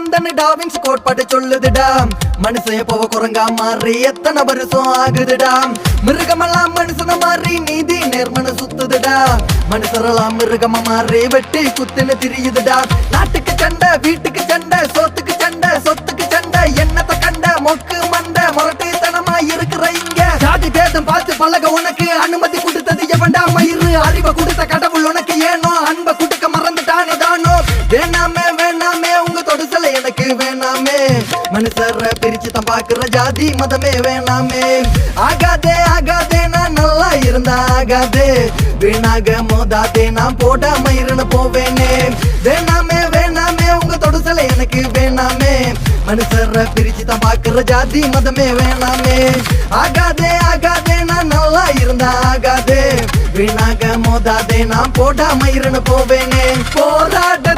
வந்தன்னு டாவின்ஸ் கோட்பாடு சொல்லுதுடா. மனுஷன் எப்போ குரங்கா மாறி எத்தனை வருஷம் ஆகுதுடா. மிருகமெல்லாம் மனுஷன மாறி நீதி நேர்மனு சுத்துதுடா. மனுஷரெல்லாம் மிருகமா மாறி வெட்டி குத்துன்னு திரியுதுடா. நாட்டுக்கு சண்டை, வீட்டுக்கு சண்டை, சோத்துக்கு சண்டை, சொத்துக்கு சண்டை, எண்ணத்தை கண்ட மொக்கு மண்டை முரட்டுத்தனமா இருக்கிற இங்க. ஜாதி பேதம் பார்த்து பழக உனக்கு அனுமதி கொடுத்தது எவன்டா மயிறு. அறிவை கொடுத்த கடவுள் உனக்கு ஏனோ அன்பை கொடுக்க மறந்துட்டானே தானோ. வேணாமே வேணாமே உங்க தொடுசலை எனக்கு வேணாமே. மனுஷர பிரிச்சு தான் பாக்குற ஜாதி மதமே வேணாமே. ஆகாதே ஆகாதே நான் நல்லா இருந்தா ஆகாதே. வீணாக மோதாதே நான் போட மயிருன்னு போவேனே. வேணாமே வேணாமே உங்க தொடுசலை எனக்கு வேணாமே. மனுஷர பிரிச்சு தான் பாக்குற ஜாதி மதமே வேணாமே. ஆகாதே ஆகாதே நான் நல்லா இருந்தா ஆகாதே. வீணாக மோதாதே நான் போட மயிருன்னு போவேனே. போராட்ட